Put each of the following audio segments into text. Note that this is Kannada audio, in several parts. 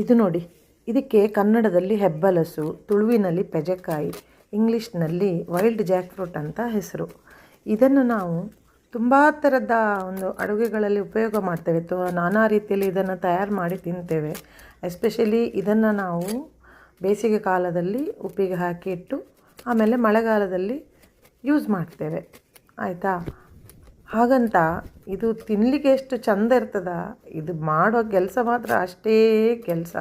ಇದು ನೋಡಿ, ಇದಕ್ಕೆ ಕನ್ನಡದಲ್ಲಿ ಹೆಬ್ಬಲಸು, ತುಳುವಿನಲ್ಲಿ ಪೆಜೆಕಾಯಿ, ಇಂಗ್ಲೀಷ್ನಲ್ಲಿ ವೈಲ್ಡ್ ಜಾಕ್ ಫ್ರೂಟ್ ಅಂತ ಹೆಸರು. ಇದನ್ನು ನಾವು ತುಂಬ ಥರದ ಒಂದು ಅಡುಗೆಗಳಲ್ಲಿ ಉಪಯೋಗ ಮಾಡ್ತೇವೆ. ನಾನಾ ರೀತಿಯಲ್ಲಿ ಇದನ್ನು ತಯಾರು ಮಾಡಿ ತಿಂತೇವೆ. ಎಸ್ಪೆಷಲಿ ಇದನ್ನು ನಾವು ಬೇಸಿಗೆ ಕಾಲದಲ್ಲಿ ಉಪ್ಪಿಗೆ ಹಾಕಿ ಇಟ್ಟು ಆಮೇಲೆ ಮಳೆಗಾಲದಲ್ಲಿ ಯೂಸ್ ಮಾಡ್ತೇವೆ, ಆಯಿತಾ. ಹಾಗಂತ ಇದು ತಿನ್ನಲಿಕ್ಕೆ ಎಷ್ಟು ಚೆಂದ ಇರ್ತದ, ಇದು ಮಾಡೋ ಕೆಲಸ ಮಾತ್ರ ಅಷ್ಟೇ ಕೆಲಸ.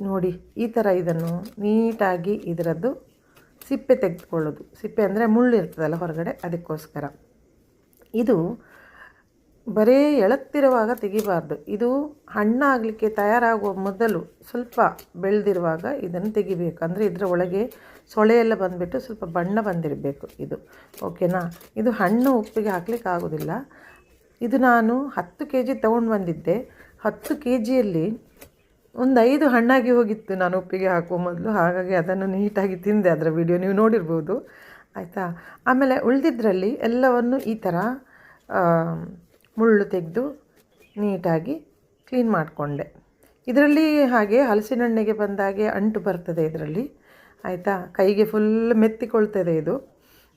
ನೋಡಿ, ಈ ಥರ ಇದನ್ನು ನೀಟಾಗಿ ಇದರದ್ದು ಸಿಪ್ಪೆ ತೆಗೆದುಕೊಳ್ಳೋದು. ಸಿಪ್ಪೆ ಅಂದರೆ ಮುಳ್ಳು ಇರ್ತದಲ್ಲ ಹೊರಗಡೆ, ಅದಕ್ಕೋಸ್ಕರ. ಇದು ಬರೇ ಎಳತ್ತಿರುವಾಗ ತೆಗಿಬಾರ್ದು. ಇದು ಹಣ್ಣಾಗಲಿಕ್ಕೆ ತಯಾರಾಗುವ ಮೊದಲು ಸ್ವಲ್ಪ ಬೆಳೆದಿರುವಾಗ ಇದನ್ನು ತೆಗಿಬೇಕು. ಅಂದರೆ ಇದರ ಒಳಗೆ ಸೊಳೆಯೆಲ್ಲ ಬಂದುಬಿಟ್ಟು ಸ್ವಲ್ಪ ಬಣ್ಣ ಬಂದಿರಬೇಕು ಇದು, ಓಕೆನಾ. ಇದು ಹಣ್ಣು ಉಪ್ಪಿಗೆ ಹಾಕ್ಲಿಕ್ಕೆ ಆಗೋದಿಲ್ಲ. ಇದು ನಾನು 10 kg ತೊಗೊಂಡು ಬಂದಿದ್ದೆ. 10 kgಯಲ್ಲಿ ಒಂದು 5 ಹಣ್ಣಾಗಿ ಹೋಗಿತ್ತು ನಾನು ಉಪ್ಪಿಗೆ ಹಾಕುವ ಮೊದಲು. ಹಾಗಾಗಿ ಅದನ್ನು ನೀಟಾಗಿ ತಿಂದೆ. ಅದರ ವಿಡಿಯೋ ನೀವು ನೋಡಿರ್ಬೋದು, ಆಯಿತಾ. ಆಮೇಲೆ ಉಳಿದಿದ್ರಲ್ಲಿ ಎಲ್ಲವನ್ನು ಈ ಥರ ಮುಳ್ಳು ತೆಗೆದು ನೀಟಾಗಿ ಕ್ಲೀನ್ ಮಾಡಿಕೊಂಡೆ. ಇದರಲ್ಲಿ ಹಾಗೆ ಹಲಸಿನಣ್ಣೆಗೆ ಬಂದಾಗೆ ಅಂಟು ಬರ್ತದೆ ಇದರಲ್ಲಿ, ಆಯಿತಾ. ಕೈಗೆ ಫುಲ್ ಮೆತ್ತಿಕೊಳ್ತದೆ ಇದು.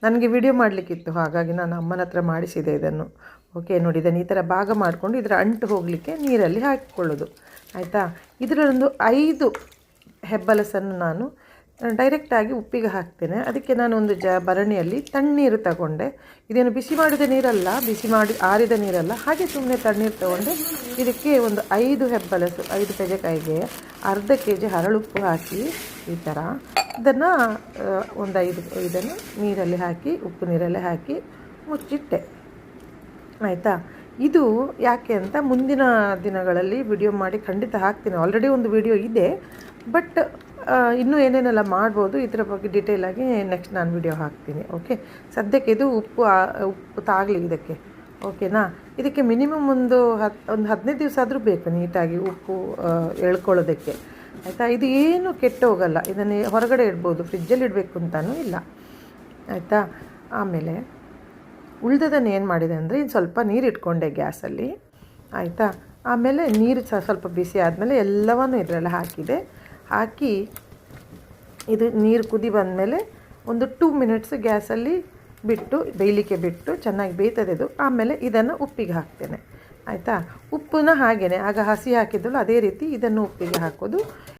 ನನಗೆ ವಿಡಿಯೋ ಮಾಡಲಿಕ್ಕಿತ್ತು, ಹಾಗಾಗಿ ನಾನು ಅಮ್ಮನ ಹತ್ರ ಮಾಡಿಸಿದೆ ಇದನ್ನು. ಓಕೆ, ನೋಡಿ, ಇದನ್ನು ಈ ಥರ ಭಾಗ ಮಾಡಿಕೊಂಡು ಇದರ ಅಂಟು ಹೋಗಲಿಕ್ಕೆ ನೀರಲ್ಲಿ ಹಾಕಿಕೊಳ್ಳೋದು, ಆಯಿತಾ. ಇದರಲ್ಲೊಂದು 5 ಹೆಬ್ಬಲಸನ್ನು ನಾನು ಡೈರೆಕ್ಟಾಗಿ ಉಪ್ಪಿಗೆ ಹಾಕ್ತೇನೆ. ಅದಕ್ಕೆ ನಾನು ಒಂದು ಭರಣಿಯಲ್ಲಿ ತಣ್ಣೀರು ತಗೊಂಡೆ. ಇದೇನು ಬಿಸಿ ಮಾಡಿದ ನೀರಲ್ಲ, ಬಿಸಿ ಮಾಡಿ ಆರಿದ ನೀರಲ್ಲ, ಹಾಗೆ ಸುಮ್ಮನೆ ತಣ್ಣೀರು ತಗೊಂಡೆ. ಇದಕ್ಕೆ ಒಂದು 5 ಹೆಬ್ಬಲಸು, 5 ಪೆಜೆಕಾಯಿಗೆ ಅರ್ಧ kg ಹರಳುಪ್ಪು ಹಾಕಿ ಈ ಥರ ಇದನ್ನು ಒಂದು 5 ಇದನ್ನು ನೀರಲ್ಲಿ ಹಾಕಿ, ಉಪ್ಪು ನೀರಲ್ಲಿ ಹಾಕಿ ಮುಚ್ಚಿಟ್ಟೆ, ಆಯಿತಾ. ಇದು ಯಾಕೆ ಅಂತ ಮುಂದಿನ ದಿನಗಳಲ್ಲಿ ವಿಡಿಯೋ ಮಾಡಿ ಖಂಡಿತ ಹಾಕ್ತೀನಿ. ಆಲ್ರೆಡಿ ಒಂದು ವಿಡಿಯೋ ಇದೆ, ಬಟ್ ಇನ್ನೂ ಏನೇನೆಲ್ಲ ಮಾಡ್ಬೋದು ಇದರ ಬಗ್ಗೆ ಡೀಟೇಲಾಗಿ ನೆಕ್ಸ್ಟ್ ನಾನು ವಿಡಿಯೋ ಹಾಕ್ತೀನಿ. ಓಕೆ, ಸದ್ಯಕ್ಕೆ ಇದು ಉಪ್ಪು ತಾಗಲಿ ಇದಕ್ಕೆ, ಓಕೆನಾ. ಇದಕ್ಕೆ ಮಿನಿಮಮ್ ಒಂದು 15 ದಿವಸ ಆದರೂ ಬೇಕು ನೀಟಾಗಿ ಉಪ್ಪು ಎಳ್ಕೊಳ್ಳೋದಕ್ಕೆ, ಆಯಿತಾ. ಇದು ಏನು ಕೆಟ್ಟು ಹೋಗಲ್ಲ. ಇದನ್ನು ಹೊರಗಡೆ ಇಡ್ಬೋದು, ಫ್ರಿಜ್ಜಲ್ಲಿ ಇಡಬೇಕು ಅಂತಲೂ ಇಲ್ಲ, ಆಯಿತಾ. ಆಮೇಲೆ ಉಳಿದದನ್ನು ಏನು ಮಾಡಿದೆ ಅಂದರೆ, ಇದು ಸ್ವಲ್ಪ ನೀರು ಇಟ್ಕೊಂಡೆ ಗ್ಯಾಸಲ್ಲಿ, ಆಯಿತಾ. ಆಮೇಲೆ ನೀರು ಸ್ವಲ್ಪ ಬಿಸಿ ಆದಮೇಲೆ ಎಲ್ಲವನ್ನೂ ಇದರಲ್ಲಿ ಹಾಕಿ ಇದು ನೀರು ಕುದಿ ಬಂದಮೇಲೆ ಒಂದು 2 ಮಿನಿಟ್ಸ್ ಗ್ಯಾಸಲ್ಲಿ ಬೇಯಲಿಕ್ಕೆ ಬಿಟ್ಟು ಚೆನ್ನಾಗಿ ಬೇಯ್ತದೆ ಇದು. ಆಮೇಲೆ ಇದನ್ನು ಉಪ್ಪಿಗೆ ಹಾಕ್ತೇನೆ, ಆಯಿತಾ. ಉಪ್ಪನ್ನ ಹಾಗೆಯೇ ಆಗ ಹಸಿ ಹಾಕಿದ್ದಳು ಅದೇ ರೀತಿ ಇದನ್ನು ಉಪ್ಪಿಗೆ ಹಾಕೋದು.